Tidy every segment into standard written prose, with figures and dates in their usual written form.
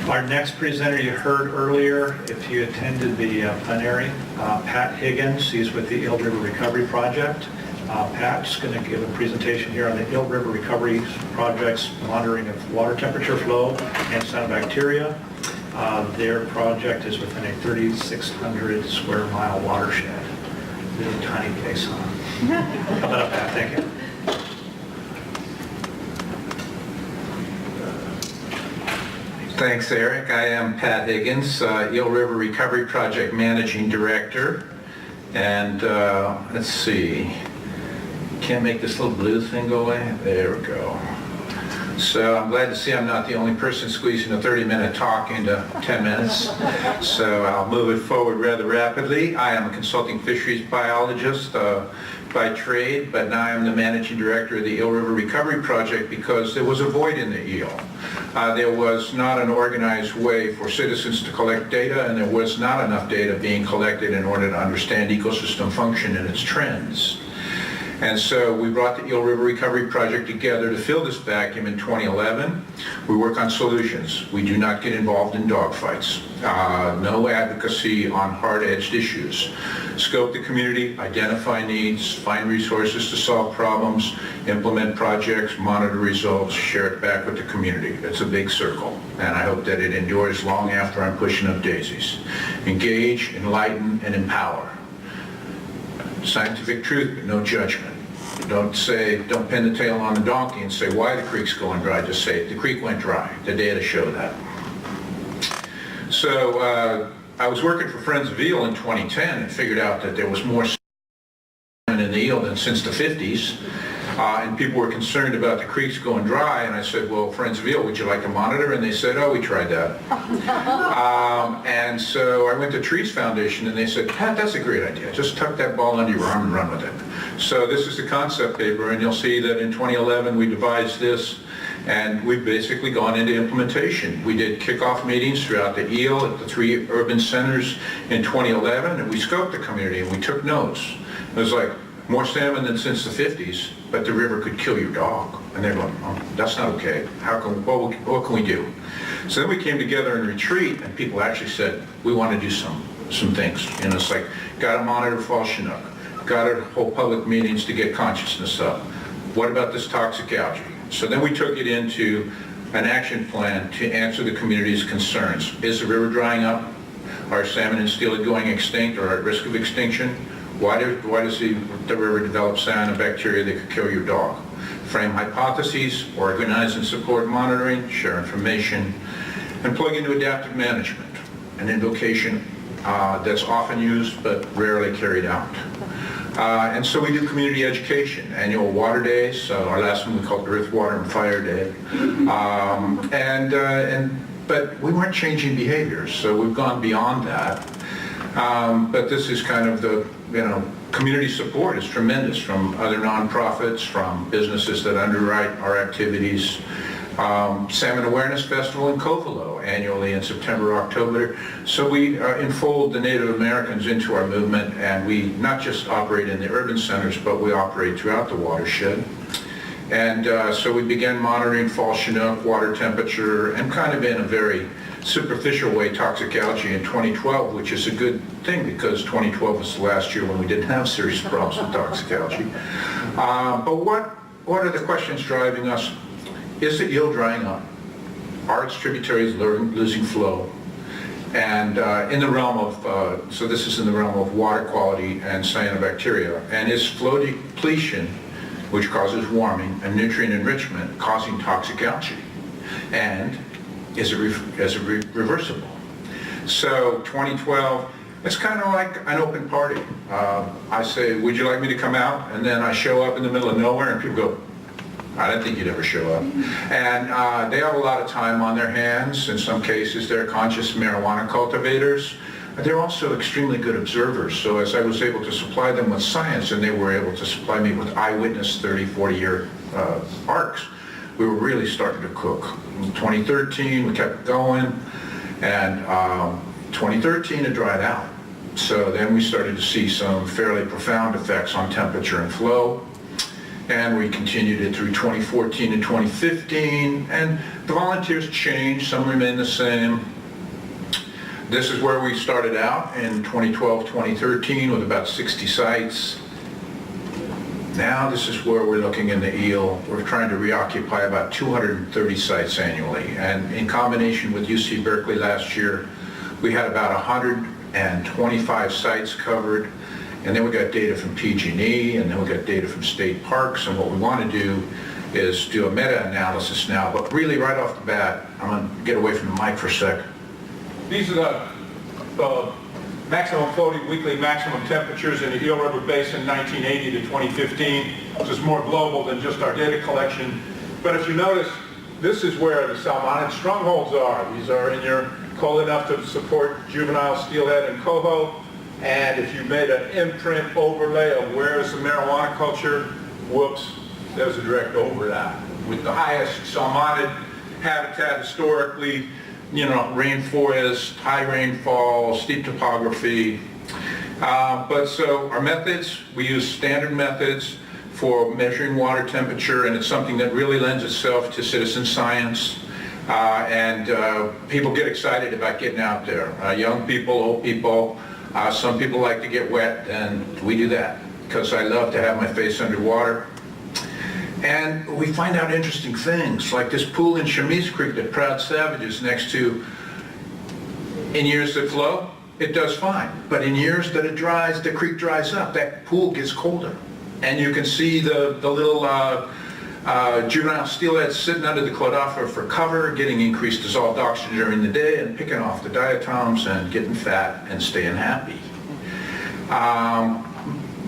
Our next presenter you heard earlier, if you attended the plenary, Pat Higgins. He's with the Eel River Recovery Project. Pat's going to give a presentation here on the Eel River Recovery Project's monitoring of water temperature flow and cyanobacteria. Their project is within a 3,600 square mile watershed. Little tiny place, huh? How about Pat? Thank you. Thanks, Eric. I am Pat Higgins, Eel River Recovery Project Managing Director. And let's see, can't make this little blue thing go away? There we go. So I'm glad to see I'm not the only person squeezing a 30-minute talk into 10 minutes. So I'll move it forward rather rapidly. I am a consulting fisheries biologist by trade, but now I'm the managing director of the Eel River Recovery Project because there was a void in the eel. There was not an organized way for citizens to collect data, and there was not enough data being collected in order to understand ecosystem function and its trends. And so we brought the Eel River Recovery Project together to fill this vacuum in 2011. We work on solutions. We do not get involved in dogfights. No advocacy on hard-edged issues. Scope the community, identify needs, find resources to solve problems, implement projects, monitor results, share it back with the community. It's a big circle, and I hope that it endures long after I'm pushing up daisies. Engage, enlighten, and empower. Scientific truth, but no judgment. Don't pin the tail on the donkey and say why the creek's going dry. Just say the creek went dry. The data show that. So I was working for Friends of Eel in 2010 and figured out that there was more salmon in the eel than since the 50s. And people were concerned about the creeks going dry, and I said, well, Friends of Eel, would you like to monitor? And they said, oh, we tried that. And so I went to Trees Foundation, and they said, Pat, that's a great idea. Just tuck that ball under your arm and run with it. So this is the concept paper, and you'll see that in 2011 we devised this, and we've basically gone into implementation. We did kickoff meetings throughout the eel at the 3 urban centers in 2011, and we scoped the community, and we took notes. It was like, more salmon than since the 50s, but the river could kill your dog. And they're going, oh, that's not okay. What can we do? So then we came together in retreat, and people actually said, we want to do some things. And it's like, got to monitor fall Chinook, got to hold public meetings to get consciousness up. What about this toxic algae? So then we took it into an action plan to answer the community's concerns. Is the river drying up? Are salmon and steelhead going extinct or at risk of extinction? Why does the river develop cyanobacteria that could kill your dog? Frame hypotheses, organize and support monitoring, share information, and plug into adaptive management, an invocation that's often used but rarely carried out. And so we do community education, annual water days. Our last one we called Earth, Water, and Fire Day. But we weren't changing behaviors, so we've gone beyond that. But this is kind of the, community support is tremendous from other nonprofits, from businesses that underwrite our activities. Salmon Awareness Festival in Covelo annually in September, October. So we enfold the Native Americans into our movement, and we not just operate in the urban centers, but we operate throughout the watershed. And so we began monitoring fall Chinook, water temperature, and kind of in a very superficial way toxic algae in 2012, which is a good thing because 2012 was the last year when we didn't have serious problems with toxic algae. But what are the questions driving us? Is the eel drying up? Are its tributaries losing flow? And in the realm of, so this is in the realm of water quality and cyanobacteria, and is flow depletion, which causes warming, and nutrient enrichment causing toxic algae? And is it reversible? So 2012, it's kind of like an open party. I say, would you like me to come out? And then I show up in the middle of nowhere and people go, I didn't think you'd ever show up. And they have a lot of time on their hands. In some cases, they're conscious marijuana cultivators. They're also extremely good observers. So as I was able to supply them with science and they were able to supply me with eyewitness 30, 40-year arcs, we were really starting to cook. In 2013, we kept going, and 2013 it dried out. So then we started to see some fairly profound effects on temperature and flow. and we continued it through 2014 and 2015, and the volunteers changed, some remain the same. This is where we started out in 2012, 2013 with about 60 sites. Now this is where we're looking in the eel. We're trying to reoccupy about 230 sites annually, and in combination with UC Berkeley last year, we had about 125 sites covered. And then we got data from PG&E, and then we got data from state parks, and what we want to do is do a meta-analysis now. But really, right off the bat, I'm going to get away from the mic for a sec. These are the maximum floating weekly maximum temperatures in the Eel River Basin 1980 to 2015. This is more global than just our data collection. But if you notice, this is where the salmonid strongholds are. These are in your cold enough to support juvenile steelhead and coho. And if you made an imprint overlay of where is the marijuana culture, whoops, there's a direct overlap. With the highest salmonid habitat historically, you know, rainforest, high rainfall, steep topography. But so our methods, we use standard methods for measuring water temperature, and it's something that really lends itself to citizen science. People get excited about getting out there. Young people, old people. Some people like to get wet, and we do that because I love to have my face underwater. And we find out interesting things, like this pool in Chemise Creek that Proud Savage is next to. In years that flow, it does fine. But in years that it dries, the creek dries up, that pool gets colder. And you can see the little juvenile steelheads sitting under the cladophyra for cover, getting increased dissolved oxygen during the day and picking off the diatoms and getting fat and staying happy.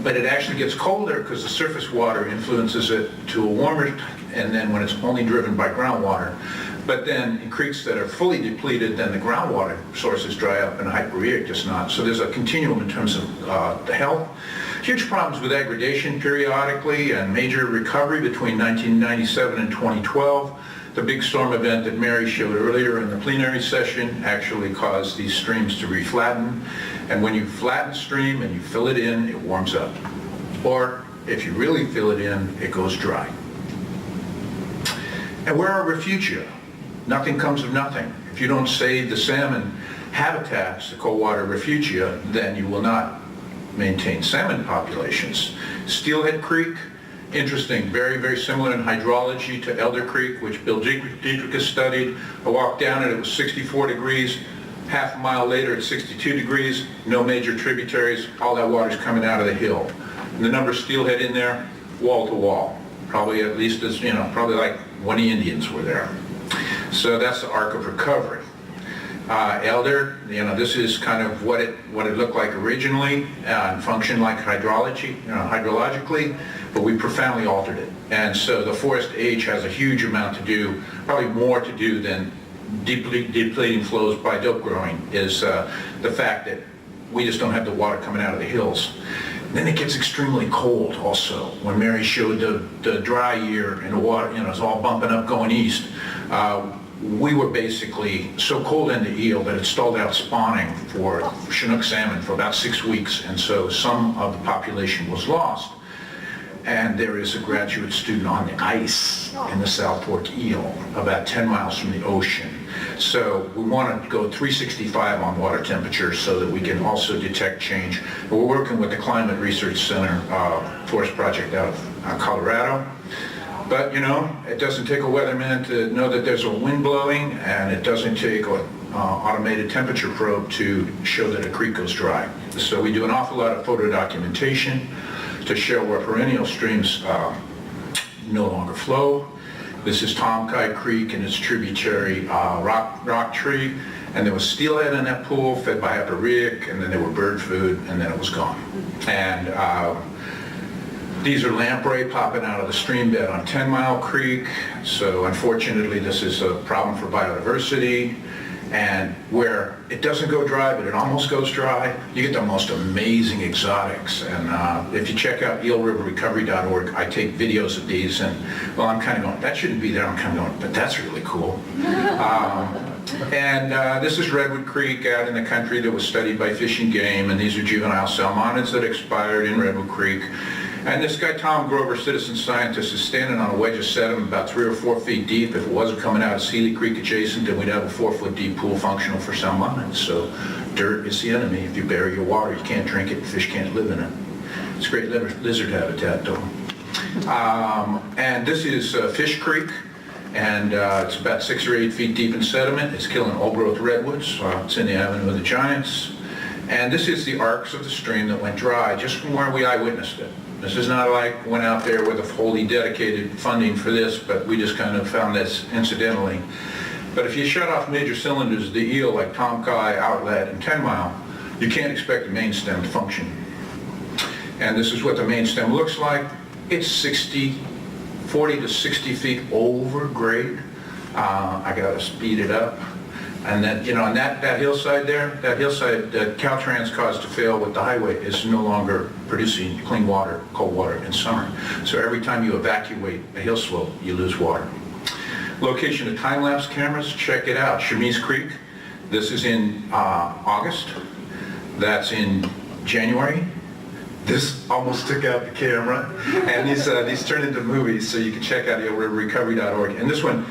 But it actually gets colder because the surface water influences it to a warmer, and then when it's only driven by groundwater. But then in creeks that are fully depleted, then the groundwater sources dry up and hyporheic does not. So there's a continuum in terms of the health. Huge problems with aggradation periodically and major recovery between 1997 and 2012. The big storm event that Mary showed earlier in the plenary session actually caused these streams to reflatten. And when you flatten a stream and you fill it in, it warms up. Or if you really fill it in, it goes dry. And where are refugia? Nothing comes of nothing. If you don't save the salmon habitats, the cold water refugia, then you will not maintain salmon populations. Steelhead Creek, interesting, very, very similar in hydrology to Elder Creek, which Bill Dietrich has studied. I walked down it, it was 64 degrees. Half a mile later, it's 62 degrees, no major tributaries, all that water's coming out of the hill. And the number of steelhead in there, wall to wall. Probably at least as, you know, probably like 20 Indians were there. So that's the arc of recovery. Elder, you know, this is kind of what it looked like originally and functioned like hydrology, hydrologically, but we profoundly altered it. And so the forest age has a huge amount to do, probably more to do than depleting flows by dope growing, is the fact that we just don't have the water coming out of the hills. Then it gets extremely cold also. When Mary showed the dry year and the water, you know, it's all bumping up going east. We were basically so cold in the eel that it stalled out spawning for Chinook salmon for about 6 weeks, and so some of the population was lost. And there is a graduate student on the ice in the South Fork eel, about 10 miles from the ocean. So we want to go 365 on water temperature so that we can also detect change. But we're working with the Climate Research Center Forest Project out of Colorado. But, you know, it doesn't take a weatherman to know that there's a wind blowing, and it doesn't take an automated temperature probe to show that a creek goes dry. So we do an awful lot of photo documentation to show where perennial streams no longer flow. This is Tomkai Creek and its tributary rock tree, and there was steelhead in that pool fed by hyporheic, and then there were bird food, and then it was gone. And these are lamprey popping out of the stream bed on 10 Mile Creek. So unfortunately, this is a problem for biodiversity. And where it doesn't go dry, but it almost goes dry, you get the most amazing exotics. And if you check out eelriverrecovery.org, I take videos of these, and well, I'm kind of going, that shouldn't be there. I'm kind of going, but that's really cool. This is Redwood Creek out in the country that was studied by Fish and Game, and these are juvenile salmonids that expired in Redwood Creek. And this guy, Tom Grover, citizen scientist, is standing on a wedge of sediment about 3 or 4 feet deep. If it wasn't coming out of Seeley Creek adjacent, then we'd have a 4-foot deep pool functional for some months. So dirt is the enemy. If you bury your water, you can't drink it, fish can't live in it. It's great lizard habitat, though. And this is Fish Creek, and it's about 6 or 8 feet deep in sediment. It's killing old-growth redwoods. It's in the Avenue of the Giants. And this is the arcs of the stream that went dry, just from where we eyewitnessed it. This is not like went out there with a wholly dedicated funding for this, but we just kind of found this incidentally. But if you shut off major cylinders of the eel like Tom Kai, Outlet, and 10 Mile, you can't expect the main stem to function. And this is what the main stem looks like. It's 40 to 60 feet over grade. I gotta speed it up. And then, you know, on that hillside there, that hillside that Caltrans caused to fail with the highway is no longer producing clean water, cold water in summer. So every time you evacuate a hill slope, you lose water. Location of time-lapse cameras, check it out. Chemise Creek, this is in August. That's in January. This almost took out the camera. And these turned into movies, so you can check out eelriverrecovery.org. And this one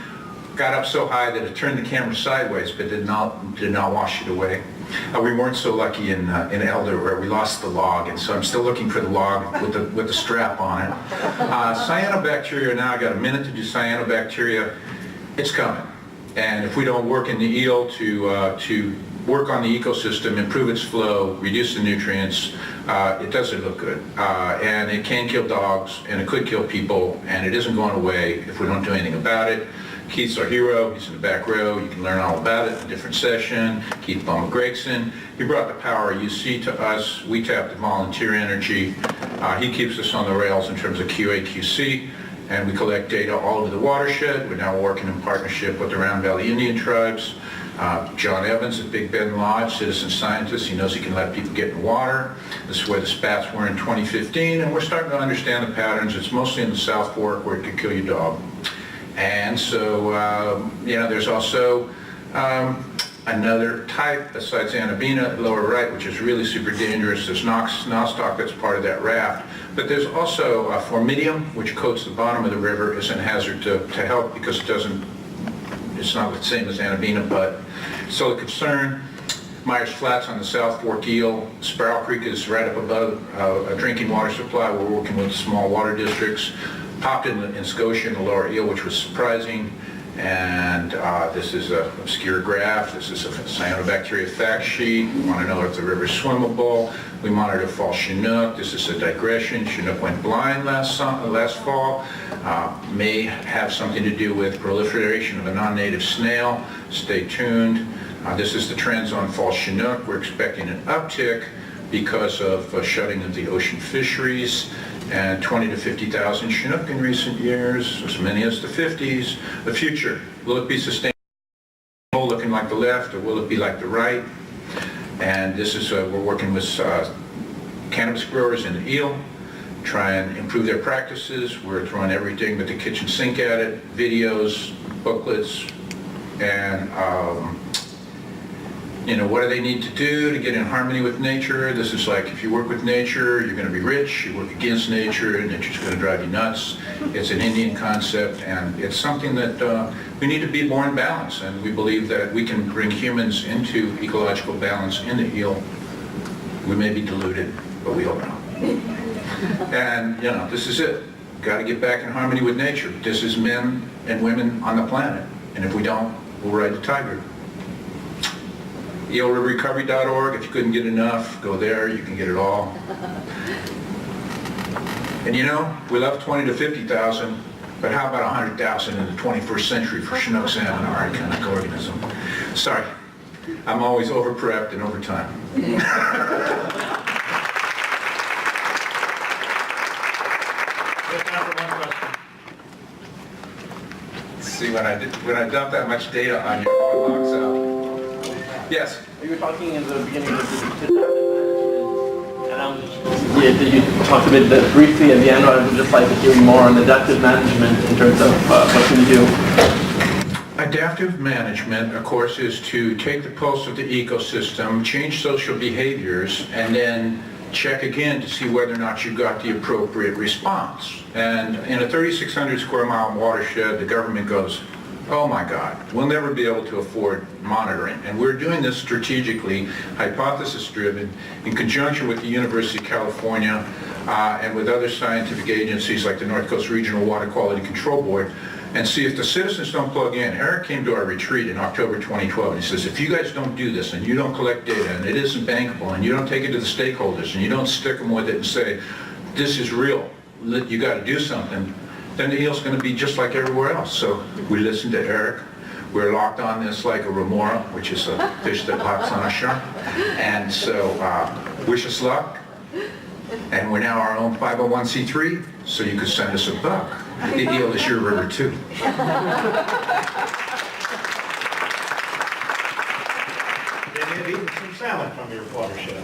got up so high that it turned the camera sideways, but did not wash it away. We weren't so lucky in Elder, where we lost the log, and so I'm still looking for the log with the strap on it. Cyanobacteria, now I got a minute to do cyanobacteria. It's coming, and if we don't work in the eel to work on the ecosystem, improve its flow, reduce the nutrients, it doesn't look good. And it can kill dogs, and it could kill people, and it isn't going away if we don't do anything about it. Keith's our hero. He's in the back row. You can learn all about it in a different session. Keith Bama-Gregson. He brought the power you see to us. We tap the volunteer energy. He keeps us on the rails in terms of QA/QC, and we collect data all over the watershed. We're now working in partnership with the Round Valley Indian tribes. John Evans at Big Bend Lodge, citizen scientist. He knows he can let people get in water. This is where the spats were in 2015, and we're starting to understand the patterns. It's mostly in the South Fork where it could kill your dog. And so, there's also another type besides Anabina, lower right, which is really super dangerous. There's nostoc that's part of that raft. But there's also Formidium, which coats the bottom of the river, is a hazard to health because it's not the same as Anabina, but still a concern. Myers Flats on the South Fork eel. Sparrow Creek is right up above a drinking water supply. We're working with small water districts. Popped in Scotia in the lower eel, which was surprising. And this is an obscure graph. This is a cyanobacteria fact sheet. We want to know if the river's swimmable. We monitor fall Chinook. This is a digression. Chinook went blind last fall. May have something to do with proliferation of a non-native snail. Stay tuned. This is the trends on fall Chinook. We're expecting an uptick because of shutting of the ocean fisheries, and 20 to 50,000 Chinook in recent years, as many as the 50s. The future, will it be sustainable, looking like the left, or will it be like the right? And this is, we're working with cannabis growers in the eel, try and improve their practices. We're throwing everything but the kitchen sink at it, videos, booklets, and what do they need to do to get in harmony with nature? This is like, if you work with nature, you're going to be rich. You work against nature, nature's going to drive you nuts. It's an Indian concept, and it's something that we need to be more in balance, and we believe that we can bring humans into ecological balance in the eel. We may be deluded, but we hope not. And, this is it. Got to get back in harmony with nature. This is men and women on the planet, and if we don't, we'll ride the tiger. eelriverrecovery.org. If you couldn't get enough, go there. You can get it all. And we love 20 to 50,000, but how about 100,000 in the 21st century for Chinook salmon, our iconic organism? Sorry, I'm always over-prepped and over time. See, when I dump that much data on you, it locks out. Yes? You were talking in the beginning of the management, and you talked a bit briefly at the end. I would just like to hear more on adaptive management in terms of what can you do. Adaptive management, of course, is to take the pulse of the ecosystem, change social behaviors, and then check again to see whether or not you got the appropriate response. And in a 3,600 square mile watershed, the government goes, oh my God, we'll never be able to afford monitoring. And we're doing this strategically, hypothesis-driven, in conjunction with the University of California and with other scientific agencies like the North Coast Regional Water Quality Control Board, and see if the citizens don't plug in. Eric came to our retreat in October 2012, and he says, if you guys don't do this, and you don't collect data, and it isn't bankable, and you don't take it to the stakeholders, and you don't stick them with it and say, this is real, you got to do something, then the eel's going to be just like everywhere else. So we listened to Eric. We're locked on this like a remora, which is a fish that locks on a shark. And so wish us luck. And we're now our own 501c3, so you could send us $1. The eel is your river too. Maybe even some salmon from your watershed.